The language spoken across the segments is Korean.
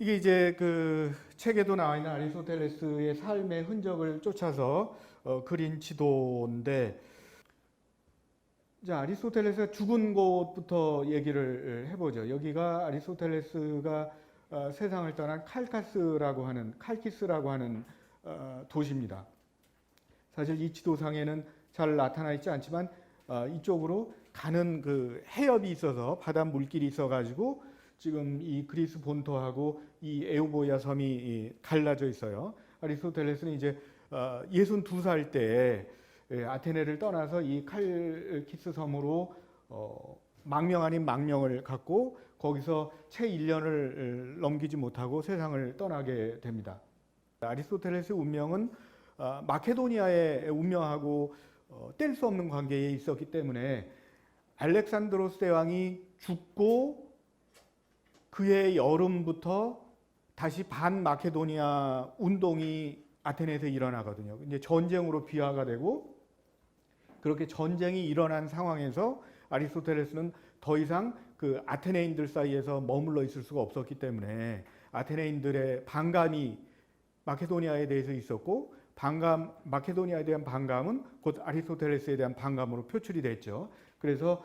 이게 이제 그 책에도 나와 있는 아리스토텔레스의 삶의 흔적을 쫓아서 그린 지도인데, 이제 아리스토텔레스가 죽은 곳부터 얘기를 해보죠. 여기가 아리스토텔레스가 세상을 떠난 칼키스라고 하는 도시입니다. 사실 이 지도상에는 잘 나타나 있지 않지만 이쪽으로 가는 그 해협이 있어서 바다 물길이 있어가지고 지금 이 그리스 본토하고 이 에우보이아 섬이 갈라져 있어요. 아리스토텔레스는 이제 62살 때에 아테네를 떠나서 이 칼키스 섬으로 망명 아닌 망명을 갖고 거기서 채 1년을 넘기지 못하고 세상을 떠나게 됩니다. 아리스토텔레스의 운명은 마케도니아의 운명하고 뗄 수 없는 관계에 있었기 때문에 알렉산드로스 대왕이 죽고 그해 여름부터 다시 반마케도니아 운동이 아테네에서 일어나거든요. 이제 전쟁으로 비화가 되고, 그렇게 전쟁이 일어난 상황에서 아리스토텔레스는 더 이상 그 아테네인들 사이에서 머물러 있을 수가 없었기 때문에 아테네인들의 반감이 마케도니아에 대해서 있었고, 마케도니아에 대한 반감은 곧 아리스토텔레스에 대한 반감으로 표출이 됐죠. 그래서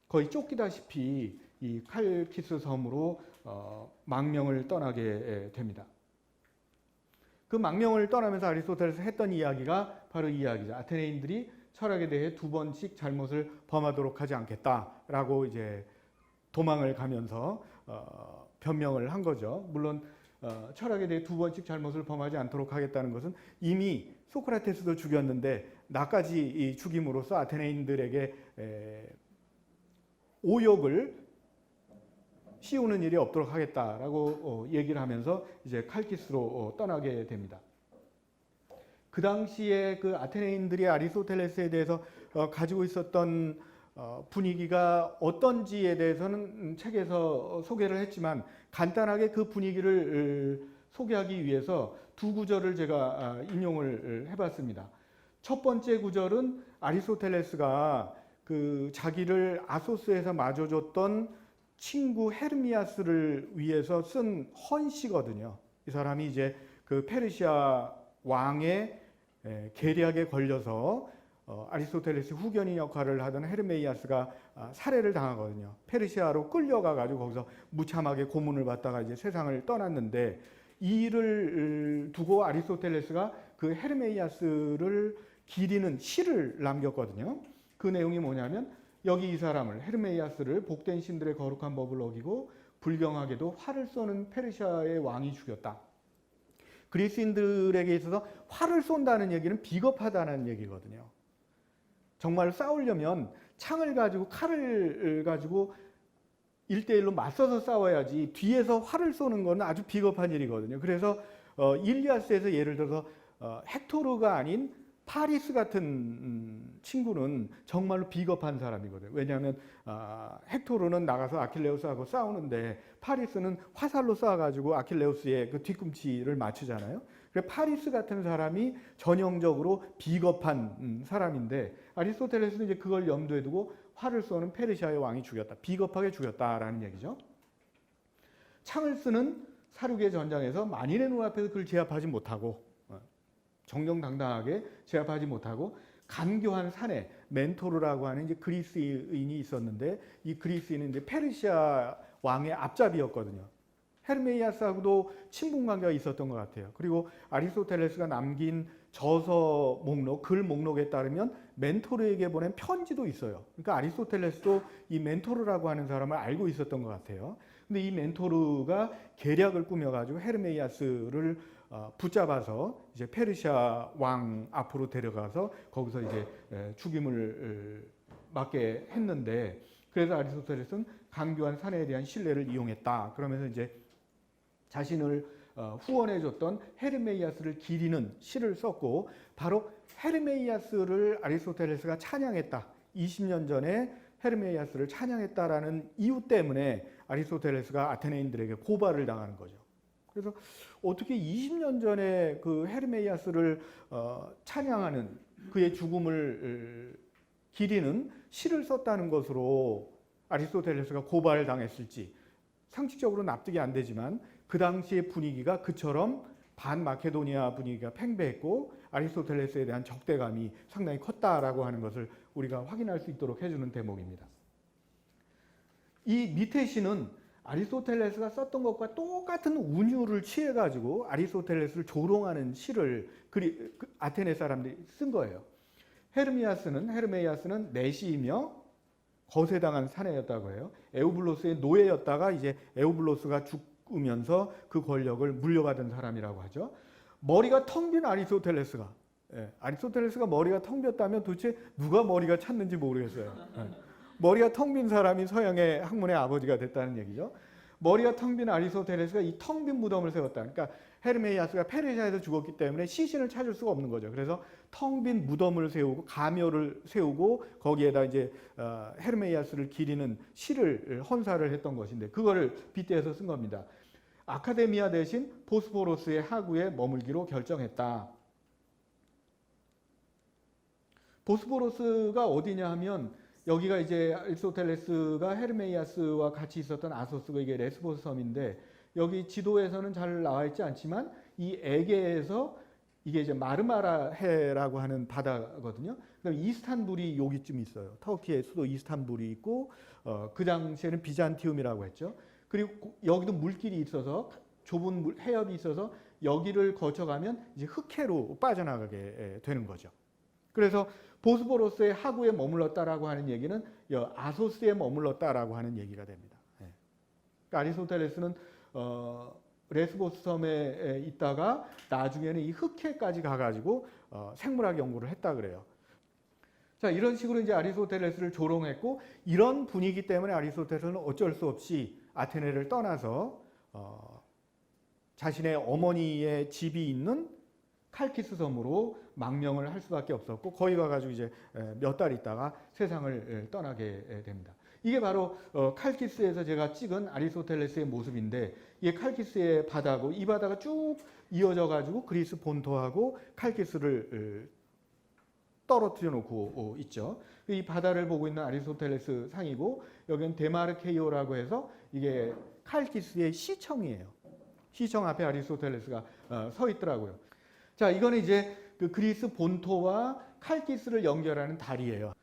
거의 쫓기다시피 이 칼키스 섬으로 망명을 떠나게 됩니다. 그 망명을 떠나면서 아리스토텔레스 했던 이야기가 바로 이 이야기죠. 아테네인들이 철학에 대해 2번씩 잘못을 범하도록 하지 않겠다라고 이제 도망을 가면서 변명을 한 거죠. 물론 철학에 대해 2번씩 잘못을 범하지 않도록 하겠다는 것은 이미 소크라테스도 죽였는데 나까지 죽임으로써 아테네인들에게 오욕을 씌우는 일이 없도록 하겠다라고 얘기를 하면서 이제 칼키스로 떠나게 됩니다. 그 당시에 그 아테네인들이 아리스토텔레스에 대해서 가지고 있었던 분위기가 어떤지에 대해서는 책에서 소개를 했지만, 간단하게 그 분위기를 소개하기 위해서 두 구절을 제가 인용을 해봤습니다. 첫 번째 구절은 아리스토텔레스가 그 자기를 아소스에서 맞아줬던 친구 헤르미아스를 위해서 쓴 헌시거든요. 이 사람이 이제 그 페르시아 왕의 계략에 걸려서 아리스토텔레스 후견인 역할을 하던 헤르메이아스가 살해를 당하거든요. 페르시아로 끌려가 가지고 거기서 무참하게 고문을 받다가 이제 세상을 떠났는데, 이 일을 두고 아리스토텔레스가 그 헤르메이아스를 기리는 시를 남겼거든요. 그 내용이 뭐냐면, 여기 이 사람을, 헤르메이아스를 복된 신들의 거룩한 법을 어기고 불경하게도 활을 쏘는 페르시아의 왕이 죽였다. 그리스인들에게 있어서 활을 쏜다는 얘기는 비겁하다는 얘기거든요. 정말 싸우려면 창을 가지고 칼을 가지고 1대1로 맞서서 싸워야지 뒤에서 활을 쏘는 건 아주 비겁한 일이거든요. 그래서 일리아스에서 예를 들어서 헥토르가 아닌 파리스 같은 친구는 정말로 비겁한 사람이거든요. 왜냐하면 헥토르는 나가서 아킬레우스하고 싸우는데 파리스는 화살로 쏴가지고 아킬레우스의 그 뒤꿈치를 맞추잖아요. 그래서 파리스 같은 사람이 전형적으로 비겁한 사람인데, 아리스토텔레스는 이제 그걸 염두에 두고 활을 쏘는 페르시아의 왕이 죽였다, 비겁하게 죽였다라는 얘기죠. 창을 쓰는 사륙의 전장에서 만인의 눈앞에서 그를 제압하지 못하고, 정정당당하게 제압하지 못하고 간교한 사내, 멘토르라고 하는 이제 그리스인이 있었는데, 이 그리스인은 이제 페르시아 왕의 앞잡이였거든요. 헤르메이아스하고도 친분 관계가 있었던 것 같아요. 그리고 아리스토텔레스가 남긴 저서 목록, 글 목록에 따르면 멘토르에게 보낸 편지도 있어요. 그러니까 아리스토텔레스도 이 멘토르라고 하는 사람을 알고 있었던 것 같아요. 근데 이 멘토르가 계략을 꾸며가지고 헤르메이아스를 붙잡아서 이제 페르시아 왕 앞으로 데려가서 거기서 이제 죽임을 맞게 했는데, 그래서 아리스토텔레스는 강교한 사내에 대한 신뢰를 이용했다. 그러면서 이제 자신을 후원해줬던 헤르메이아스를 기리는 시를 썼고, 바로 헤르메이아스를 아리스토텔레스가 찬양했다, 20년 전에 헤르메이아스를 찬양했다라는 이유 때문에 아리스토텔레스가 아테네인들에게 고발을 당하는 거죠. 그래서 어떻게 20년 전에 그 헤르메이아스를 찬양하는, 그의 죽음을 기리는 시를 썼다는 것으로 아리스토텔레스가 고발을 당했을지 상식적으로 납득이 안 되지만 그 당시의 분위기가 그처럼 반마케도니아 분위기가 팽배했고 아리스토텔레스에 대한 적대감이 상당히 컸다라고 하는 것을 우리가 확인할 수 있도록 해주는 대목입니다. 이 밑에 시는 아리스토텔레스가 썼던 것과 똑같은 운율을 취해가지고 아리스토텔레스를 조롱하는 시를 아테네 사람들이 쓴 거예요. 헤르메이아스는 내시이며 거세당한 사내였다고 해요. 에우블로스의 노예였다가 이제 에우블로스가 죽으면서 그 권력을 물려받은 사람이라고 하죠. 머리가 텅 빈 아리스토텔레스가, 아리스토텔레스가 머리가 텅 빈다면 도대체 누가 머리가 찼는지 모르겠어요. 머리가 텅 빈 사람이 서양의 학문의 아버지가 됐다는 얘기죠. 머리가 텅 빈 아리스토텔레스가 이 텅 빈 무덤을 세웠다. 그러니까 헤르메이아스가 페르시아에서 죽었기 때문에 시신을 찾을 수가 없는 거죠. 그래서 텅 빈 무덤을 세우고 가묘를 세우고 거기에다 이제 헤르메이아스를 기리는 시를 헌사를 했던 것인데 그거를 빗대서 쓴 겁니다. 아카데미아 대신 보스포로스의 하구에 머물기로 결정했다. 보스포로스가 어디냐 하면 여기가 이제 아리스토텔레스가 헤르메이아스와 같이 있었던 아소스가 이게 레스보스 섬인데 여기 지도에서는 잘 나와 있지 않지만 이 에게에서 이게 이제 마르마라 해라고 하는 바다거든요. 그다음에 이스탄불이 여기쯤 있어요. 터키의 수도 이스탄불이 있고 그 당시에는 비잔티움이라고 했죠. 그리고 여기도 물길이 있어서 좁은 해협이 있어서 여기를 거쳐가면 이제 흑해로 빠져나가게 되는 거죠. 그래서 보스포로스의 하구에 머물렀다라고 하는 얘기는 아소스에 머물렀다라고 하는 얘기가 됩니다. 그러니까 아리스토텔레스는 레스보스 섬에 있다가 나중에는 이 흑해까지 가가지고 생물학 연구를 했다 그래요. 자, 이런 식으로 이제 아리스토텔레스를 조롱했고 이런 분위기 때문에 아리스토텔레스는 어쩔 수 없이 아테네를 떠나서 자신의 어머니의 집이 있는 칼키스 섬으로 망명을 할 수밖에 없었고 거기 가가지고 이제 몇 달 있다가 세상을 떠나게 됩니다. 이게 바로 칼키스에서 제가 찍은 아리스토텔레스의 모습인데 이게 칼키스의 바다고 이 바다가 쭉 이어져 가지고 그리스 본토하고 칼키스를 떨어뜨려 놓고 있죠. 이 바다를 보고 있는 아리스토텔레스 상이고 여기는 데마르케이오라고 해서 이게 칼키스의 시청이에요. 시청 앞에 아리스토텔레스가 서 있더라고요. 자, 이거는 이제 그 그리스 본토와 칼키스를 연결하는 다리예요.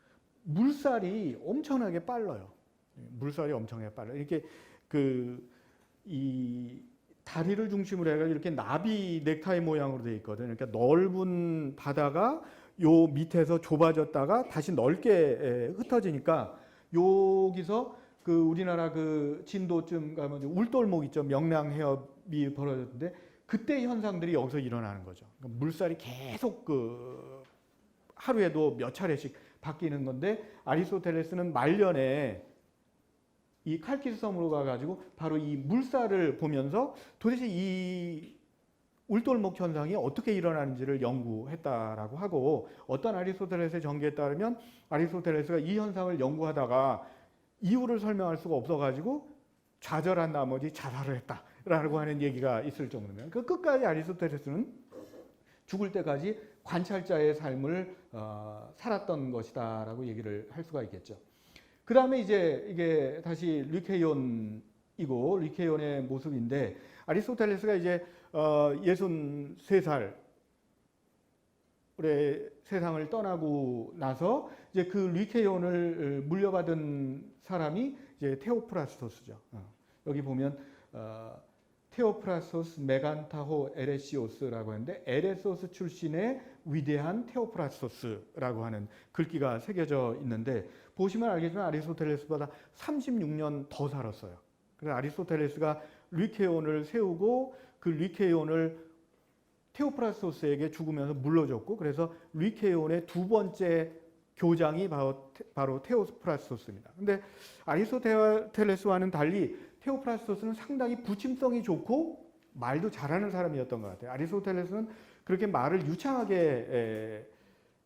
물살이 엄청나게 빨라요. 물살이 엄청나게 빨라요. 이렇게 이 다리를 중심으로 해서 이렇게 나비 넥타이 모양으로 되어 있거든요. 그러니까 넓은 바다가 요 밑에서 좁아졌다가 다시 넓게 흩어지니까 여기서 그 우리나라 그 진도쯤 가면 울돌목 있죠. 명량 해협이 벌어졌는데 그때 현상들이 여기서 일어나는 거죠. 그러니까 물살이 계속 하루에도 몇 차례씩 바뀌는 건데 아리스토텔레스는 말년에 이 칼키스 섬으로 가가지고 바로 이 물살을 보면서 도대체 이 울돌목 현상이 어떻게 일어나는지를 연구했다라고 하고 어떤 아리스토텔레스의 전기에 따르면 아리스토텔레스가 이 현상을 연구하다가 이유를 설명할 수가 없어가지고 좌절한 나머지 자살을 했다라고 하는 얘기가 있을 정도면 그 끝까지 아리스토텔레스는 죽을 때까지 관찰자의 삶을 살았던 것이다라고 얘기를 할 수가 있겠죠. 그 다음에 이제 이게 다시 류케이온이고 류케이온의 모습인데 아리스토텔레스가 이제 63살에 세상을 떠나고 나서 이제 그 류케이온을 물려받은 사람이 이제 테오프라스토스죠. 여기 보면 테오프라스토스 메간타호 에레시오스라고 하는데 에레소스 출신의 위대한 테오프라스토스라고 하는 글귀가 새겨져 있는데 보시면 알겠지만 아리스토텔레스보다 36년 더 살았어요. 그래서 아리스토텔레스가 류케온을 세우고 그 류케온을 테오프라스토스에게 죽으면서 물려줬고 그래서 류케온의 두 번째 교장이 바로 테오프라스토스입니다. 근데 아리스토텔레스와는 달리 테오프라스토스는 상당히 부침성이 좋고 말도 잘하는 사람이었던 것 같아요. 아리스토텔레스는 그렇게 말을 유창하게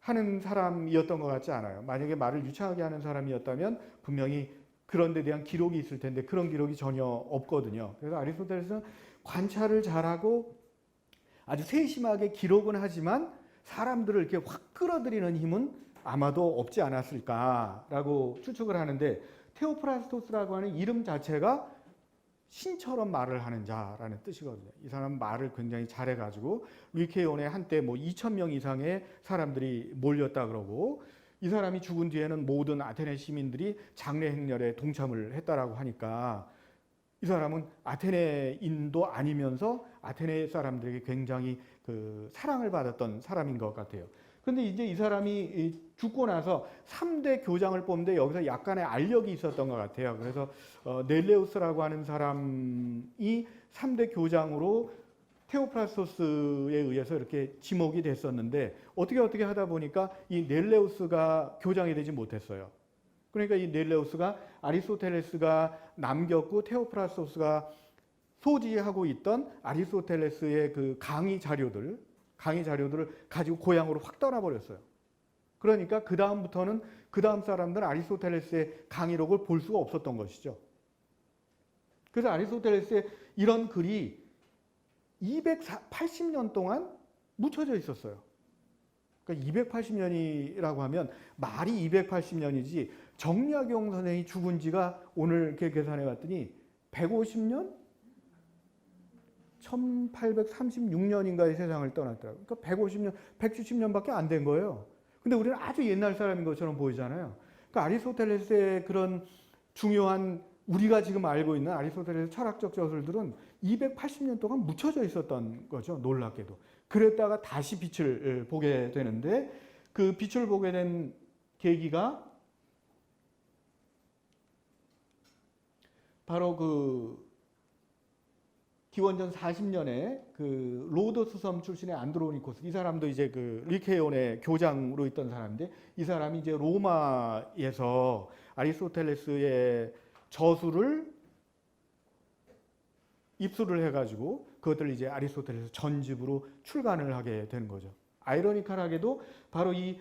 하는 사람이었던 것 같지 않아요. 만약에 말을 유창하게 하는 사람이었다면 분명히 그런 데 대한 기록이 있을 텐데 그런 기록이 전혀 없거든요. 그래서 아리스토텔레스는 관찰을 잘하고 아주 세심하게 기록은 하지만 사람들을 이렇게 확 끌어들이는 힘은 아마도 없지 않았을까라고 추측을 하는데 테오프라스토스라고 하는 이름 자체가 신처럼 말을 하는 자라는 뜻이거든요. 이 사람은 말을 굉장히 잘해가지고 리케온에 한때 뭐 2,000명 이상의 사람들이 몰렸다 그러고, 이 사람이 죽은 뒤에는 모든 아테네 시민들이 장례 행렬에 동참을 했다라고 하니까 이 사람은 아테네인도 아니면서 아테네 사람들에게 굉장히 그 사랑을 받았던 사람인 것 같아요. 근데 이제 이 사람이 죽고 나서 3대 교장을 뽑는데 여기서 약간의 알력이 있었던 것 같아요. 그래서 넬레우스라고 하는 사람이 3대 교장으로 테오프라스토스에 의해서 이렇게 지목이 됐었는데, 어떻게 하다 보니까 이 넬레우스가 교장이 되지 못했어요. 그러니까 이 넬레우스가 아리스토텔레스가 남겼고 테오프라스토스가 소지하고 있던 아리스토텔레스의 그 강의 자료들을 가지고 고향으로 확 떠나버렸어요. 그러니까 그 다음부터는 그 다음 사람들은 아리스토텔레스의 강의록을 볼 수가 없었던 것이죠. 그래서 아리스토텔레스의 이런 글이 280년 동안 묻혀져 있었어요. 그러니까 280년이라고 하면 말이 280년이지, 정약용 선생이 죽은 지가 오늘 이렇게 계산해 봤더니 150년? 1836년인가에 세상을 떠났더라고요. 그러니까 150년, 170년밖에 안 된 거예요. 근데 우리는 아주 옛날 사람인 것처럼 보이잖아요. 그러니까 아리스토텔레스의 그런 중요한, 우리가 지금 알고 있는 아리스토텔레스 철학적 저술들은 280년 동안 묻혀져 있었던 거죠. 놀랍게도. 그랬다가 다시 빛을 보게 되는데, 그 빛을 보게 된 계기가 바로 그 기원전 40년에 그 로도스 섬 출신의 안드로니코스, 이 사람도 이제 그 리케온의 교장으로 있던 사람인데, 이 사람이 이제 로마에서 아리스토텔레스의 저술을 입수를 해가지고 그것들을 이제 아리스토텔레스 전집으로 출간을 하게 되는 거죠. 아이러니컬하게도 바로 이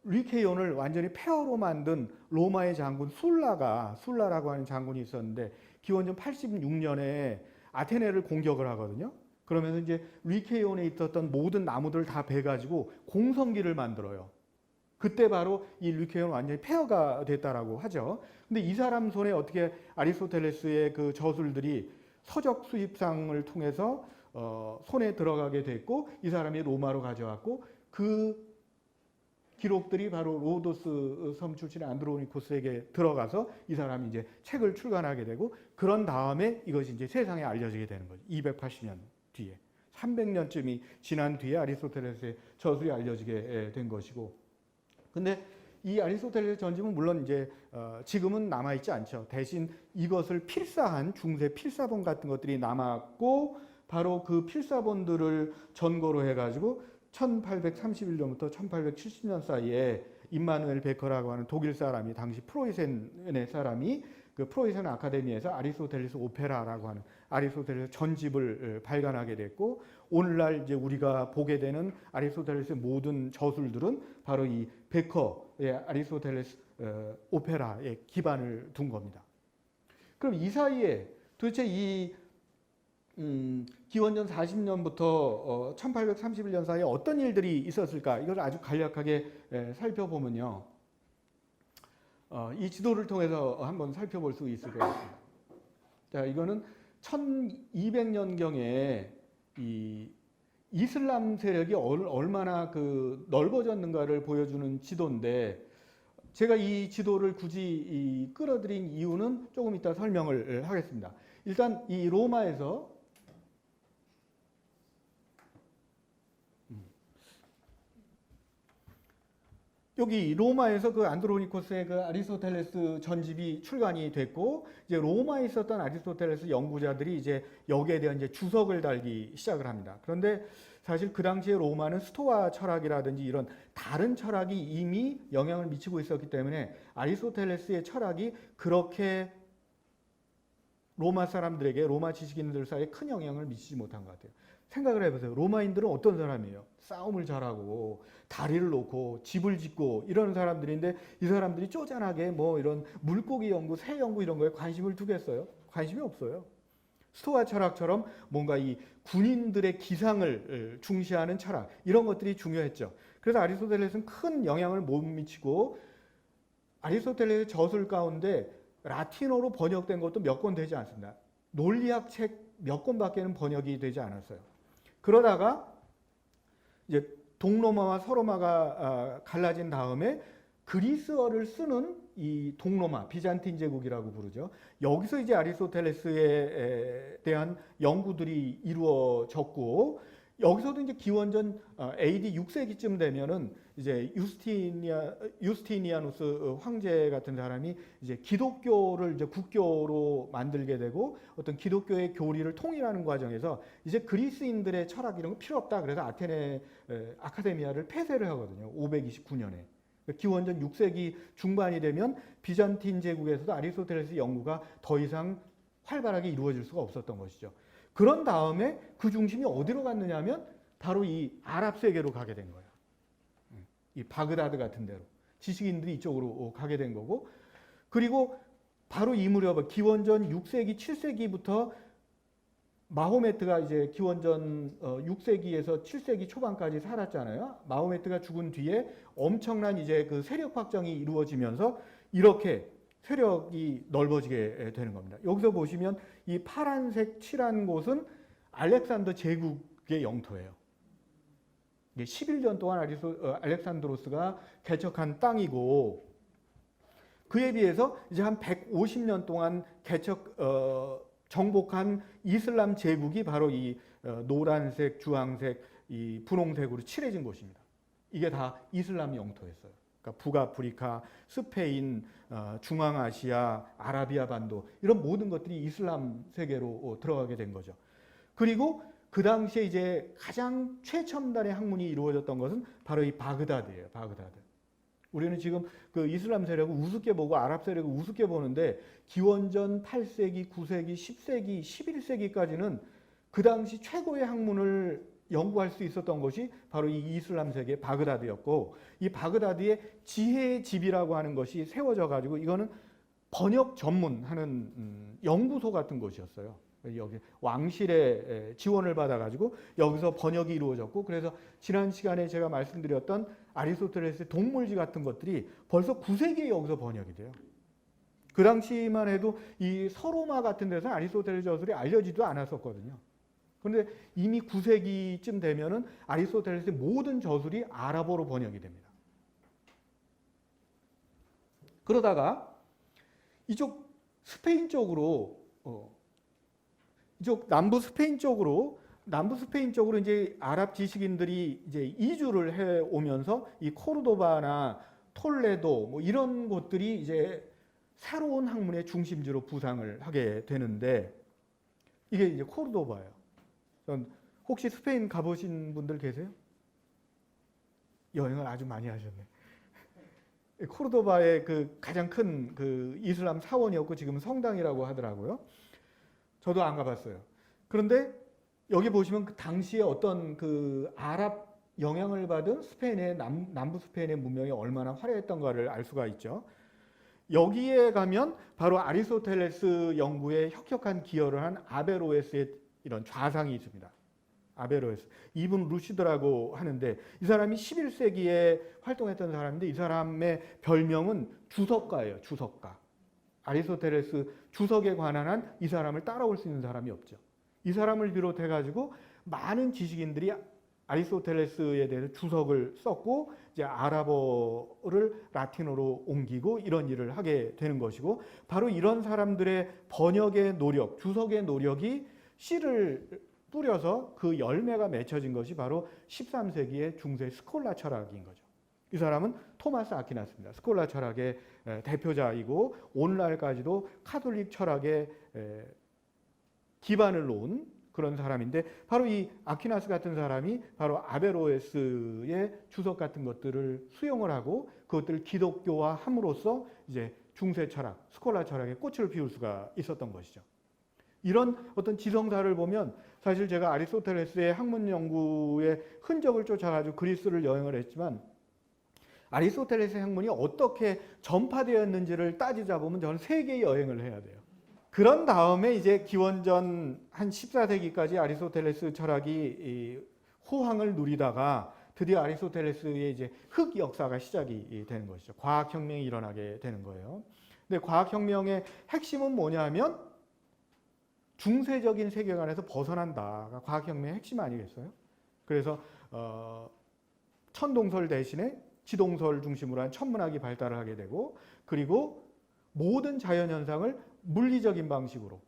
리케온을 완전히 폐허로 만든 로마의 장군 술라라고 하는 장군이 있었는데, 기원전 86년에 아테네를 공격을 하거든요. 그러면서 이제 리케온에 있었던 모든 나무들을 다 베가지고 공성기를 만들어요. 그때 바로 이 리케온 완전히 폐허가 됐다라고 하죠. 근데 이 사람 손에 어떻게 아리스토텔레스의 그 저술들이 서적 수입상을 통해서 손에 들어가게 됐고, 이 사람이 로마로 가져왔고, 그 기록들이 바로 로도스 섬 출신의 안드로니코스에게 들어가서 이 사람이 이제 책을 출간하게 되고, 그런 다음에 이것이 이제 세상에 알려지게 되는 거죠. 280년 뒤에, 300년쯤이 지난 뒤에 아리스토텔레스의 저술이 알려지게 된 것이고, 근데 이 아리스토텔레스 전집은 물론 이제 지금은 남아 있지 않죠. 대신 이것을 필사한 중세 필사본 같은 것들이 남았고, 바로 그 필사본들을 전거로 해가지고 1831년부터 1870년 사이에 임마누엘 베커라고 하는 독일 사람이, 당시 프로이센의 사람이 그 프로이센 아카데미에서 아리스토텔레스 오페라라고 하는 아리스토텔레스 전집을 발간하게 됐고, 오늘날 이제 우리가 보게 되는 아리스토텔레스의 모든 저술들은 바로 이 베커의 아리스토텔레스 오페라에 기반을 둔 겁니다. 그럼 이 사이에 도대체 이 기원전 40년부터 1831년 사이에 어떤 일들이 있었을까? 이걸 아주 간략하게 살펴보면요. 이 지도를 통해서 한번 살펴볼 수 있을 것 같습니다. 자, 이거는 1200년경에 이 이슬람 세력이 얼마나 그 넓어졌는가를 보여주는 지도인데, 제가 이 지도를 굳이 끌어들인 이유는 조금 이따 설명을 하겠습니다. 일단 이 로마에서 여기 로마에서 그 안드로니코스의 그 아리스토텔레스 전집이 출간이 됐고, 이제 로마에 있었던 아리스토텔레스 연구자들이 이제 여기에 대한 이제 주석을 달기 시작을 합니다. 그런데 사실 그 당시에 로마는 스토아 철학이라든지 이런 다른 철학이 이미 영향을 미치고 있었기 때문에 아리스토텔레스의 철학이 그렇게 로마 사람들에게, 로마 지식인들 사이에 큰 영향을 미치지 못한 것 같아요. 생각을 해보세요. 로마인들은 어떤 사람이에요? 싸움을 잘하고 다리를 놓고 집을 짓고 이런 사람들인데, 이 사람들이 쪼잔하게 뭐 이런 물고기 연구, 새 연구 이런 거에 관심을 두겠어요? 관심이 없어요. 스토아 철학처럼 뭔가 이 군인들의 기상을 중시하는 철학, 이런 것들이 중요했죠. 그래서 아리스토텔레스는 큰 영향을 못 미치고, 아리스토텔레스의 저술 가운데 라틴어로 번역된 것도 몇 권 되지 않습니다. 논리학 책 몇 권밖에는 번역이 되지 않았어요. 그러다가 이제 동로마와 서로마가 갈라진 다음에 그리스어를 쓰는 이 동로마, 비잔틴 제국이라고 부르죠. 여기서 이제 아리스토텔레스에 대한 연구들이 이루어졌고, 여기서도 이제 기원전 AD 6세기쯤 되면은 이제 유스티니아누스 황제 같은 사람이 이제 기독교를 이제 국교로 만들게 되고, 어떤 기독교의 교리를 통일하는 과정에서 이제 그리스인들의 철학 이런 거 필요 없다. 그래서 아테네 아카데미아를 폐쇄를 하거든요. 529년에. 기원전 6세기 중반이 되면 비잔틴 제국에서도 아리스토텔레스 연구가 더 이상 활발하게 이루어질 수가 없었던 것이죠. 그런 다음에 그 중심이 어디로 갔느냐 하면 바로 이 아랍 세계로 가게 된 거예요. 이 바그다드 같은 데로. 지식인들이 이쪽으로 가게 된 거고, 그리고 바로 이 무렵 기원전 6세기, 7세기부터 마호메트가 이제 기원전 6세기에서 7세기 초반까지 살았잖아요. 마호메트가 죽은 뒤에 엄청난 이제 그 세력 확장이 이루어지면서 이렇게 세력이 넓어지게 되는 겁니다. 여기서 보시면 이 파란색 칠한 곳은 알렉산더 제국의 영토예요. 이게 11년 동안 알렉산드로스가 개척한 땅이고, 그에 비해서 이제 한 150년 동안 정복한 이슬람 제국이 바로 이 노란색, 주황색, 이 분홍색으로 칠해진 곳입니다. 이게 다 이슬람 영토였어요. 그러니까 북아프리카, 스페인, 중앙아시아, 아라비아 반도 이런 모든 것들이 이슬람 세계로 들어가게 된 거죠. 그리고 그 당시에 이제 가장 최첨단의 학문이 이루어졌던 것은 바로 이 바그다드예요. 바그다드. 우리는 지금 그 이슬람 세력을 우습게 보고 아랍 세력을 우습게 보는데, 기원전 8세기, 9세기, 10세기, 11세기까지는 그 당시 최고의 학문을 연구할 수 있었던 것이 바로 이 이슬람 세계 바그다드였고, 이 바그다드의 지혜의 집이라고 하는 것이 세워져 가지고 이거는 번역 전문하는 연구소 같은 곳이었어요. 여기 왕실의 지원을 받아가지고 여기서 번역이 이루어졌고, 그래서 지난 시간에 제가 말씀드렸던 아리스토텔레스의 동물지 같은 것들이 벌써 9세기에 여기서 번역이 돼요. 그 당시만 해도 이 서로마 같은 데서 아리스토텔레스 저술이 알려지도 않았었거든요. 그런데 이미 9세기쯤 되면은 아리스토텔레스의 모든 저술이 아랍어로 번역이 됩니다. 그러다가 이쪽 스페인 쪽으로 이쪽 남부 스페인 쪽으로 이제 아랍 지식인들이 이제 이주를 해 오면서 이 코르도바나 톨레도 뭐 이런 곳들이 이제 새로운 학문의 중심지로 부상을 하게 되는데, 이게 이제 코르도바예요. 혹시 스페인 가보신 분들 계세요? 여행을 아주 많이 하셨네. 코르도바의 그 가장 큰 그 이슬람 사원이었고 지금 성당이라고 하더라고요. 저도 안 가봤어요. 그런데 여기 보시면 그 당시에 어떤 그 아랍 영향을 받은 스페인의 남부 스페인의 문명이 얼마나 화려했던가를 알 수가 있죠. 여기에 가면 바로 아리스토텔레스 연구에 혁혁한 기여를 한 아베로에스의 이런 좌상이 있습니다. 아베로에스. 이분 루시드라고 하는데, 이 사람이 11세기에 활동했던 사람인데, 이 사람의 별명은 주석가예요. 주석가. 아리스토텔레스 주석에 관한 한 이 사람을 따라올 수 있는 사람이 없죠. 이 사람을 비롯해 가지고 많은 지식인들이 아리스토텔레스에 대해서 주석을 썼고, 이제 아랍어를 라틴어로 옮기고 이런 일을 하게 되는 것이고, 바로 이런 사람들의 번역의 노력, 주석의 노력이 씨를 뿌려서 그 열매가 맺혀진 것이 바로 13세기의 중세 스콜라 철학인 거죠. 이 사람은 토마스 아퀴나스입니다. 스콜라 철학의 대표자이고 오늘날까지도 카톨릭 철학의 기반을 놓은 그런 사람인데, 바로 이 아퀴나스 같은 사람이 바로 아베로에스의 주석 같은 것들을 수용을 하고 그것들을 기독교화 함으로써 이제 중세 철학, 스콜라 철학의 꽃을 피울 수가 있었던 것이죠. 이런 어떤 지성사를 보면, 사실 제가 아리스토텔레스의 학문 연구의 흔적을 쫓아가지고 그리스를 여행을 했지만, 아리스토텔레스의 학문이 어떻게 전파되었는지를 따지자 보면 저는 세계 여행을 해야 돼요. 그런 다음에 이제 기원전 한 14세기까지 아리스토텔레스 철학이 호황을 누리다가 드디어 아리스토텔레스의 이제 흑 역사가 시작이 되는 것이죠. 과학혁명이 일어나게 되는 거예요. 근데 과학혁명의 핵심은 뭐냐면 중세적인 세계관에서 벗어난다가 과학혁명의 핵심 아니겠어요? 그래서 천동설 대신에 지동설 중심으로 한 천문학이 발달을 하게 되고, 그리고 모든 자연현상을 물리적인 방식으로,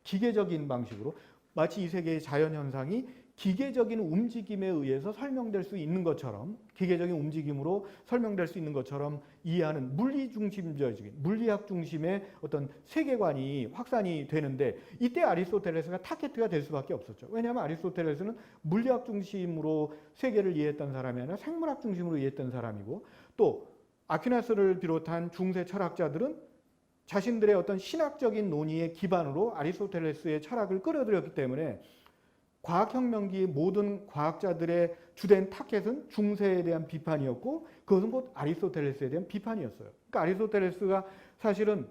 기계적인 방식으로, 마치 이 세계의 자연현상이 기계적인 움직임에 의해서 설명될 수 있는 것처럼, 기계적인 움직임으로 설명될 수 있는 것처럼 이해하는 물리중심적인, 물리학 중심의 어떤 세계관이 확산이 되는데, 이때 아리스토텔레스가 타겟트가 될 수밖에 없었죠. 왜냐하면 아리스토텔레스는 물리학 중심으로 세계를 이해했던 사람이 아니라 생물학 중심으로 이해했던 사람이고, 또 아퀴나스를 비롯한 중세 철학자들은 자신들의 어떤 신학적인 논의의 기반으로 아리스토텔레스의 철학을 끌어들였기 때문에 과학혁명기의 모든 과학자들의 주된 타겟은 중세에 대한 비판이었고, 그것은 곧 아리스토텔레스에 대한 비판이었어요. 그러니까 아리스토텔레스가 사실은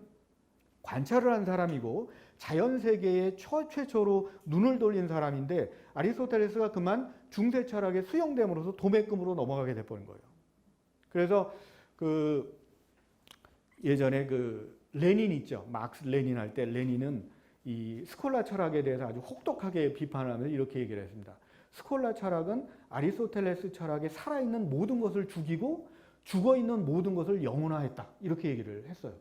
관찰을 한 사람이고 자연세계에 최초로 눈을 돌린 사람인데, 아리스토텔레스가 그만 중세 철학에 수용됨으로써 도매금으로 넘어가게 돼버린 거예요. 그래서 예전에 레닌 있죠. 막스 레닌 할 때 레닌은 이 스콜라 철학에 대해서 아주 혹독하게 비판을 하면서 이렇게 얘기를 했습니다. 스콜라 철학은 아리스토텔레스 철학에 살아있는 모든 것을 죽이고 죽어있는 모든 것을 영혼화했다. 이렇게 얘기를 했어요.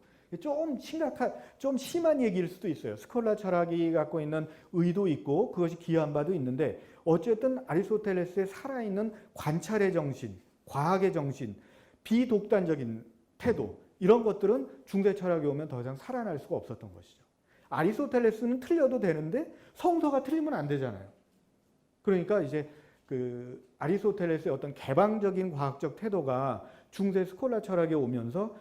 좀 심한 얘기일 수도 있어요. 스콜라 철학이 갖고 있는 의도 있고 그것이 기여한 바도 있는데, 어쨌든 아리스토텔레스의 살아있는 관찰의 정신, 과학의 정신, 비독단적인 태도, 이런 것들은 중세 철학에 오면 더 이상 살아날 수가 없었던 것이죠. 아리스토텔레스는 틀려도 되는데 성서가 틀리면 안 되잖아요. 그러니까 이제 아리스토텔레스의 어떤 개방적인 과학적 태도가 중세 스콜라 철학에 오면서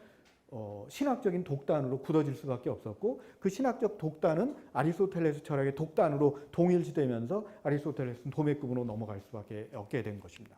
신학적인 독단으로 굳어질 수밖에 없었고, 그 신학적 독단은 아리스토텔레스 철학의 독단으로 동일시되면서 아리스토텔레스는 도매급으로 넘어갈 수밖에 없게 된 것입니다.